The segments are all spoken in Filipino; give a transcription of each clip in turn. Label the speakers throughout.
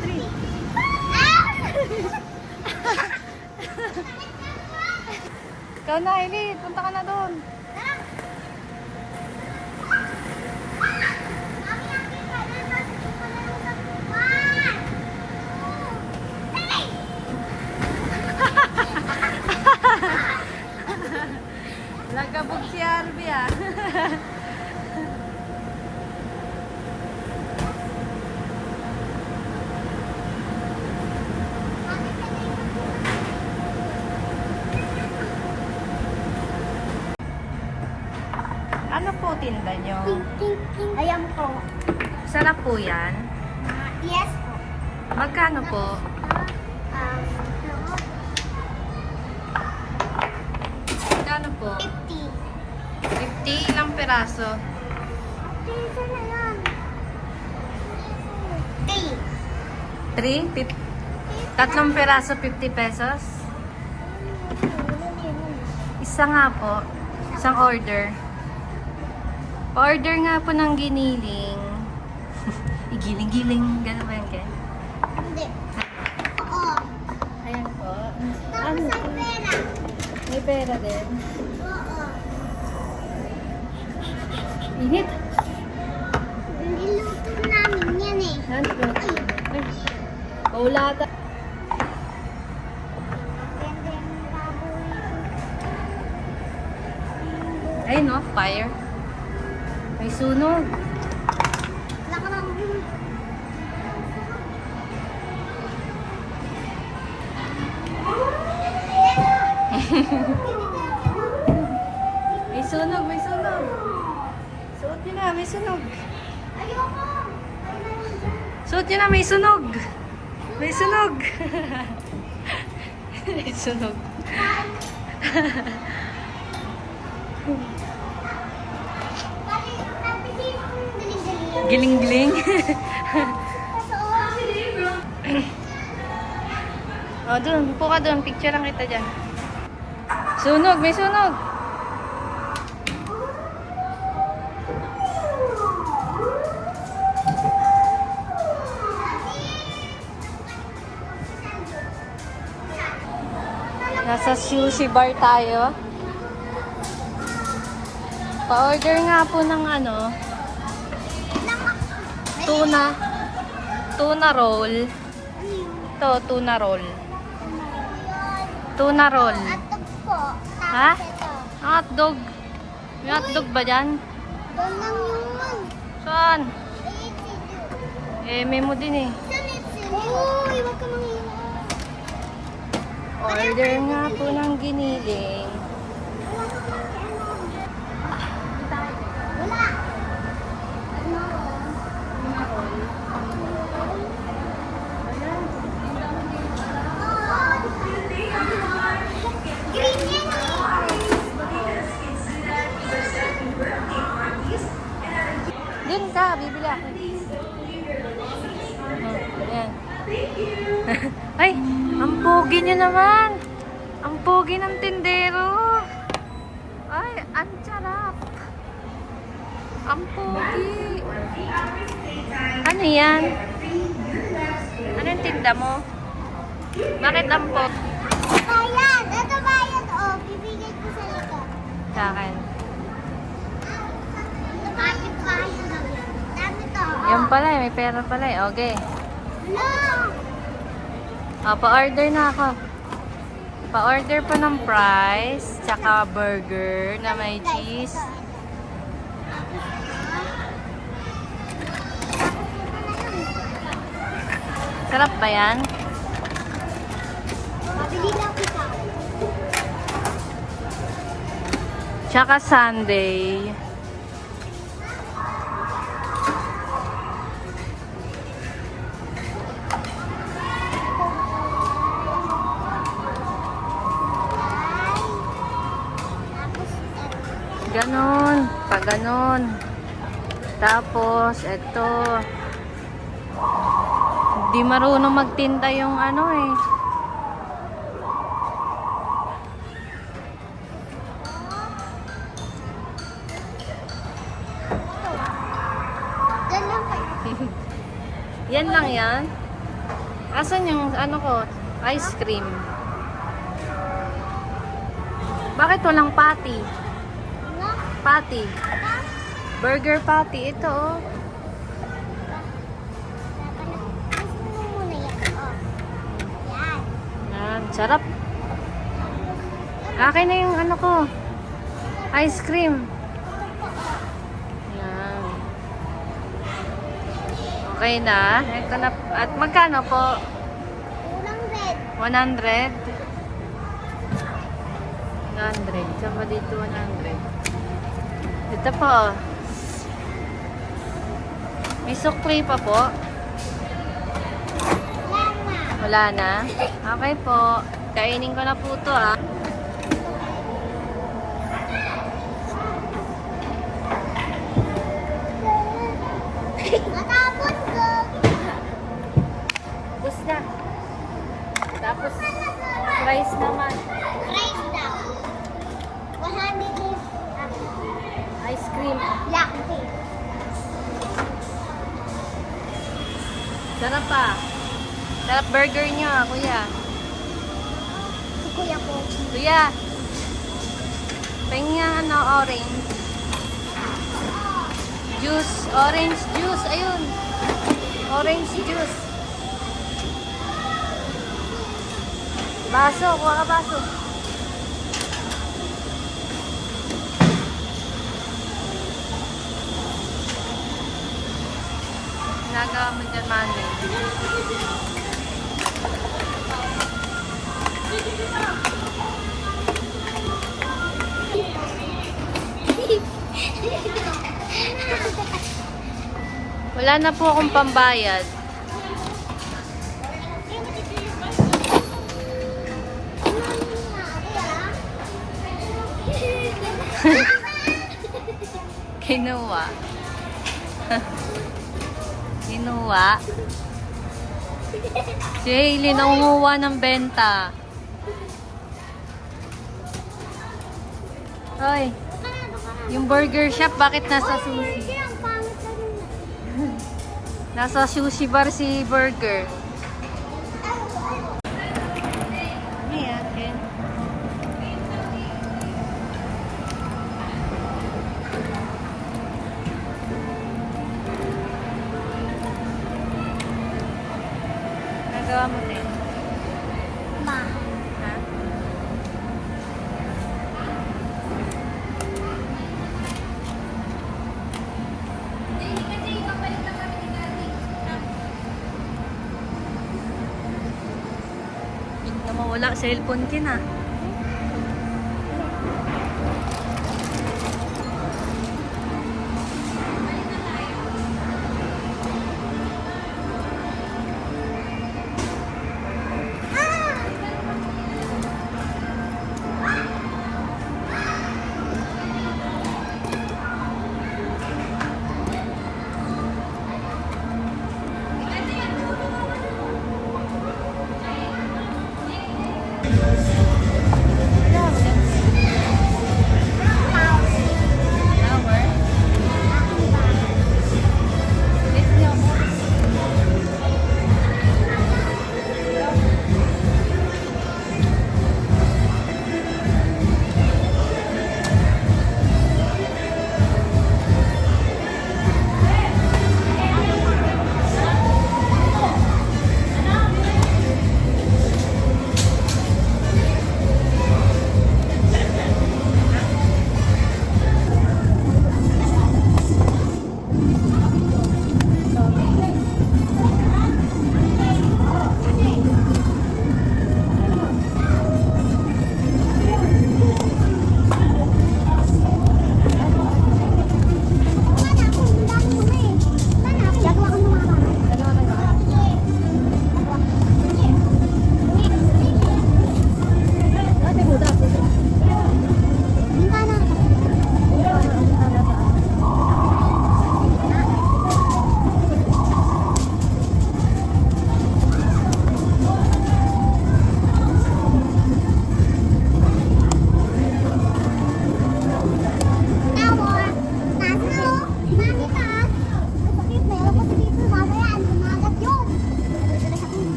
Speaker 1: 3. Ikaw na, Ellie. Punta ka na doon. Lagabog si Arby ah. Ano po tinda nyo?
Speaker 2: Ayan po.
Speaker 1: Sarap po yan.
Speaker 2: Yes po.
Speaker 1: Magkano po? Magkano po?
Speaker 2: 50.
Speaker 1: 50? Ilang peraso?
Speaker 2: Piso na yan.
Speaker 1: 3? Tatlong peraso, 50 pesos? Isa nga po. Isang order. Pa-order nga po ng giniling. Igiling-giling. Gano'n ba yan, Ken?
Speaker 2: Hindi. Oo.
Speaker 1: Ayan po.
Speaker 2: Tapos ang pera.
Speaker 1: May pera din.
Speaker 2: Oo.
Speaker 1: Init.
Speaker 2: Niluto namin yan eh.
Speaker 1: Nandito. Ay. Paulata.
Speaker 2: Ganda yung baboy.
Speaker 1: Ayun no, fire. May sunog.
Speaker 2: Wala ka lang.
Speaker 1: May sunog, may sunog. Suot nyo na, may sunog.
Speaker 2: Ayoko.
Speaker 1: Suot nyo na, may sunog. May sunog. May sunog. Giling-giling. O, dun. Upo ka dun. Picture lang kita dyan. Sunog, may sunog. Nasa sushi bar tayo. Pa-order nga po ng ano, tuna roll. Ito, tuna roll. Tuna roll.
Speaker 2: Atog po.
Speaker 1: Ha?
Speaker 2: Tapos ito.
Speaker 1: Hotdog. May hotdog ba dyan?
Speaker 2: Doon lang yun.
Speaker 1: Saan?
Speaker 2: Eh,
Speaker 1: May mo din eh.
Speaker 2: uy, wag ka manghina.
Speaker 1: Order nga po ng giniling.
Speaker 2: Wala. Green yan
Speaker 1: Dun ka, bibili ako. Ayan. Ay, ang pogi niyo naman. Ang pogi ng tindero. Ay, ang sarap. Ang pogi. Ano yan? Ano yung tinda mo? Bakit ang pogi?
Speaker 2: Bayad. Ito bayad. Oh, bibigay ko sa likod.
Speaker 1: Sa akin.
Speaker 2: Bakit bayad? Dami to.
Speaker 1: Yan pala eh, may pera pala eh. Okay.
Speaker 2: No.
Speaker 1: Pa-order na ako. Pa-order pa ng fries, tsaka burger na may cheese. Sarap ba yan?
Speaker 2: Mabili lang kita.
Speaker 1: Tsaka sundae. Ganon. Pa ganon. Tapos, eto. Di marunong magtinda yung ano eh.
Speaker 2: Ganun pa.
Speaker 1: Yan lang yan. Asan yung ano ko? Ice cream. Bakit walang patty?
Speaker 2: Ano?
Speaker 1: Patty. Burger patty. Ito oh.
Speaker 2: Gusto mo muna yan. Oh. Yan.
Speaker 1: Yan. Sarap. Akin na yung ano ko. Ice cream. Yan. Okay na. Ito na. At magkano po?
Speaker 2: Ulang red.
Speaker 1: 100. 100. Saan ba dito 100? Ito po. May sukli pa po.
Speaker 2: Lama.
Speaker 1: Wala na. Okay po. Kainin ko na po to ah.
Speaker 2: Matapon ko.
Speaker 1: Bus na. Tapos, fries naman.
Speaker 2: Rice daw. 100 is
Speaker 1: Ice cream.
Speaker 2: black tea.
Speaker 1: Sarap pa. Sarap burger niyo ah, kuya.
Speaker 2: Si Kuya po.
Speaker 1: Kuya. Pengen ano, orange. Juice. Orange juice. Ayun. Orange juice. Baso. Kuha ka baso. Ginagawa mo dyan, Manny. Wala na po akong pambayad. Kinuha. Kinuha. Si Hailey nangunguha ng benta. Hoy, yung burger shop bakit nasa sushi?
Speaker 2: Ang pangit na rin.
Speaker 1: Nasa sushi bar si burger. Hey, akin. Nagawa mo din.
Speaker 2: Ma.
Speaker 1: Ha? Bigla mawala cellphone kin ah.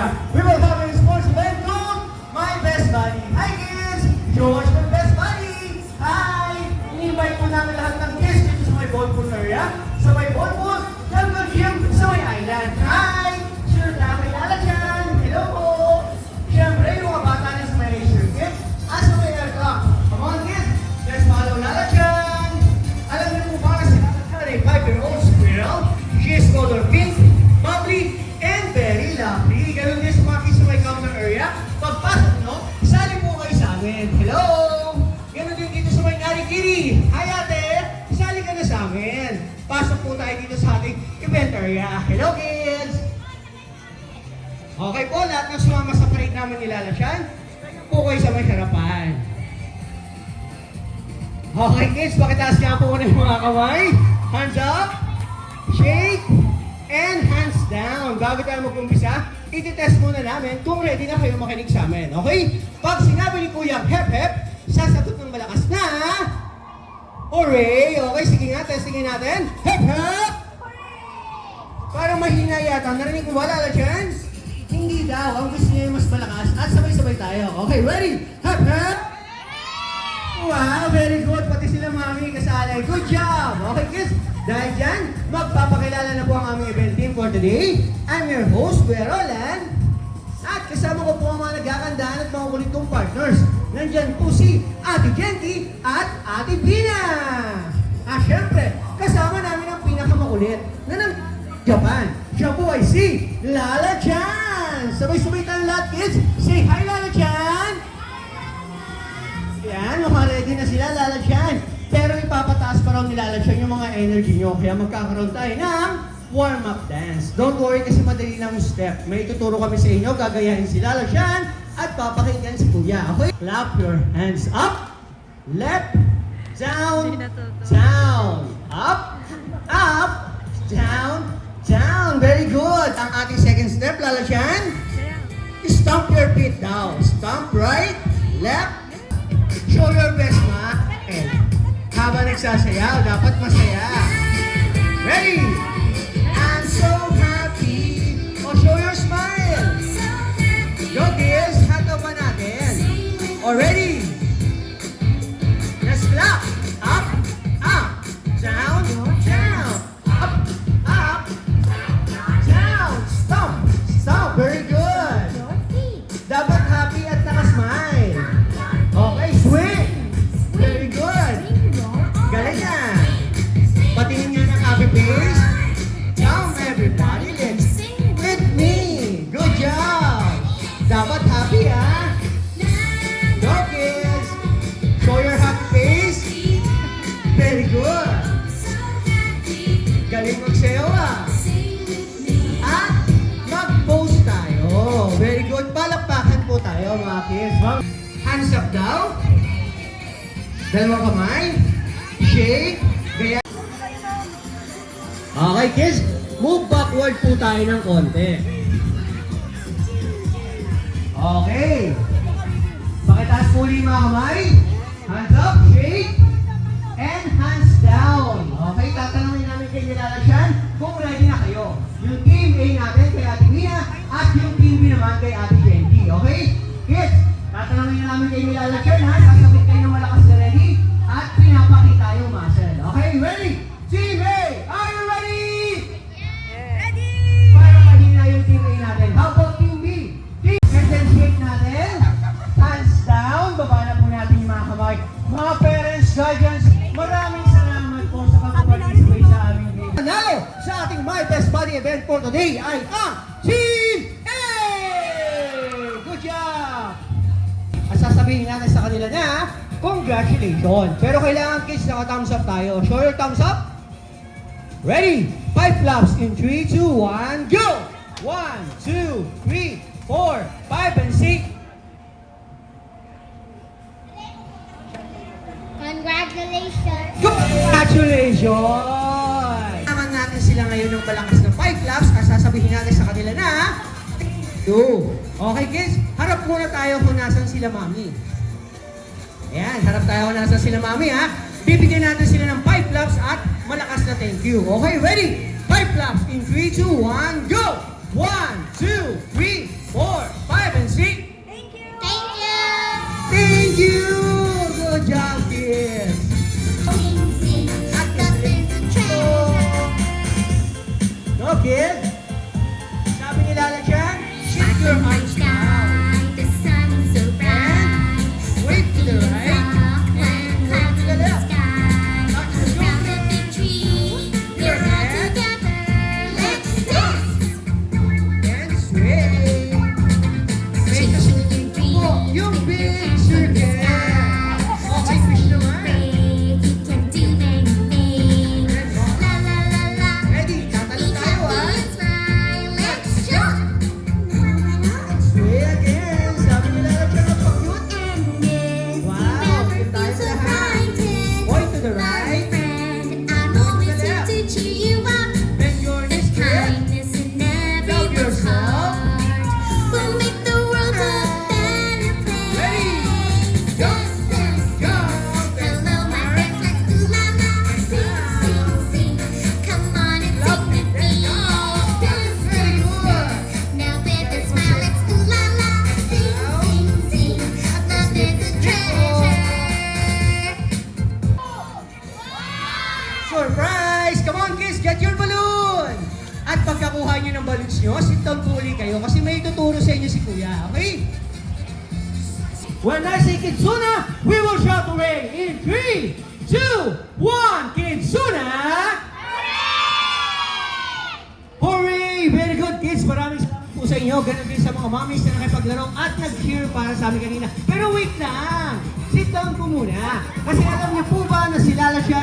Speaker 3: area. We will have a sports event called My Best Buddy. Hi kids! Show us your best buddy! Hi! I-invite po namin lahat ng kids dito sa may ball pool area. Sa may ball pool, jungle gym sa may island. Hi! Sure na kilala dyan. Hello po! Siyempre, yung mga bata na sa may circuit at sa may aircraft. Come on kids! Let's follow Lala dyan! Alam niyo po ba na si Lala dyan ay 5-year-old squirrel? She is color pink, bubbly, and very lovely. Ganun din sa mga kids sa may counter area. Pagpasok nyo, isali po kayo sa amin. Hello! Ganun din dito sa may Narikiri. Hi ate! Isali ka na sa amin. Pasok po tayo dito sa ating event area. Hello kids! Okay po, lahat ng sumama sa parade namin ni Lala Chan, po kayo sa may harapan. Okay kids, pakitaas nga po muna yung mga kamay. Hands up, shake, and hands down. Bago tayo mag-umpisa, iti-test muna namin kung ready na kayo makinig sa amin. Okay? Pag sinabi ni Kuya hep hep, sasagot ng malakas na hooray! Okay, sige nga, testingin natin. Hep hep! Parang mahina yata. Narinig mo ba, Lala Chan? Hindi daw. Ang gusto niya yung mas malakas at sabay-sabay tayo. Okay, ready? Hep hep! Wow, very good. Pati sila mami kasali. Good job! Okay, kids. Dahil dyan, magpapakilala na po ang aming event team for today. I'm your host, Kuya Roland. At kasama ko po ang mga nagkakandaan at mga kulit kong partners. Nandyan po si Ate Jenty at Ate Bina. At syempre, kasama namin ang pinakamakulit na ng Japan. Siya po ay si Lala Chan. Sabay-sabay tayong lahat, kids. Say hi, Lala Chan! Yan, ready na sila, Lala Chan. Pero ipapataas pa raw ni Lala Chan yung mga energy nyo. Kaya magkakaroon tayo ng warm-up dance. Don't worry kasi madali lang yung step. May ituturo kami sa inyo, gagayahin si Lala Chan at papakinggan si Kuya. Okay? Clap your hands up, left, down, down, up, up, down, down. Very good. Ang ating second step, Lala Chan. Stomp your feet down. Stomp right, left, show your best, ma. And habang nagsasayaw, dapat masaya. Ready? I'm so happy. Oh, show your smile. Go, kids. Hataw pa natin. Oh, ready? Let's clap. Up, up, down, down. Up, up, down. Stomp, stomp. Very good. Dapat happy at nakasmile. Okay, swing. Very good. Galing na. Patingin nga ng happy face. Down, everybody. Let's sing with me. Good job. Dapat happy, ha? Go, kids. Show your happy face. Very good. Galing magsayaw, ah. At mag-pose tayo. Very good. Palakpakan po tayo, mga kids. Hands up daw. Dalawang kamay. Shake. Gaya. Okay, kids. Move backward po tayo ng konti. Okay. Pakitaas po ulit mga kamay. Hands up, shake. And hands down. Okay, tatanungin namin kay Lala Chan kung ready na kayo. Yung team A natin kay Ate Mia at yung team B naman kay Ate Jenty. Okay? Kids, tatanungin na namin kay Lala Chan, ha? Sasabit kayo ng malakas na ready at pinapakita yung muscle. Okay, ready? Team A, are you ready? Ready! Para mahina yung team A natin. How about team B? Team and then shake natin. Hands down. Baba na po natin yung mga kamay. Mga parents, guardians, maraming salamat po sa pag-participate sa aming game. Nanalo sa ating My Best Buddy event for today ay ang Team A! Good job! At sasabihin natin sa kanila na, congratulations! Pero kailangan kids naka-thumbs up tayo. Show your thumbs up. Ready? 5 claps in 3, 2, 1, go! 1, 2, 3, 4, 5, and 6.
Speaker 2: Congratulations!
Speaker 3: Congratulations! Naman natin sila ngayon ng malakas na 5 claps at sasabihin natin sa kanila na 2. Okay kids, harap muna tayo kung nasan sila mami. Ayan, harap tayo kung nasan sila mami, ha. Bibigyan natin sila ng 5 claps at malakas na thank you. Okay, ready? 5 claps in 3, 2, 1, go! 1, 2, 3, 4, 5, and 6.
Speaker 2: Thank you.
Speaker 3: Thank you! Good job, kids!
Speaker 2: At love is a treasure.
Speaker 3: Go, kids! Sabi ni Lala dyan, shift your eyes down.
Speaker 2: The sun is so bright.
Speaker 3: Wait to the right.
Speaker 2: When clouds in the sky. Around the big tree. We're all together. Let's dance.
Speaker 3: And sway. Make a
Speaker 2: Chasing your
Speaker 3: Oh,
Speaker 2: dreams.
Speaker 3: yung big circle. Okay, fish naman.
Speaker 2: You can do anything. La la la la.
Speaker 3: Ready? Tatalon tayo, ah.
Speaker 2: Smile. Let's jump.
Speaker 3: Sway again. Sabi ni Lala dyan, napakute.
Speaker 2: And if
Speaker 3: Wow,
Speaker 2: you ever
Speaker 3: tayo
Speaker 2: feel so
Speaker 3: lahat.
Speaker 2: frightened,
Speaker 3: Point to the
Speaker 2: my
Speaker 3: right.
Speaker 2: friend, I'm always here to cheer you up.
Speaker 3: Bend your
Speaker 2: There's
Speaker 3: knees, kids.
Speaker 2: kindness in
Speaker 3: Love
Speaker 2: everyone's
Speaker 3: yourself.
Speaker 2: heart. We'll make the world a better place.
Speaker 3: Ready? Jump, jump.
Speaker 2: Hello, my friends, let's do la la. Sing, sing, sing. Come on and sing with me. Dance,
Speaker 3: Very
Speaker 2: dance,
Speaker 3: good.
Speaker 2: dance. Now with a smile, let's do la la. Sing, sing, sing. Love is a treasure.
Speaker 3: Surprise! Come on, kids, get your balloon! At pagkakuha nyo ng balloons nyo, sit down po ulit kayo kasi may tuturo sa inyo si Kuya, okay? When I say Kidsuna, we will shout hooray in 3, 2, 1, Kidsuna! Hooray! Very good, kids. Maraming salamat po sa inyo. Ganun din sa mga mommies na nakipaglaro at nag-cheer para sa amin kanina. Pero wait lang! Sit down po muna. Kasi alam niyo po ba na si Lala Shan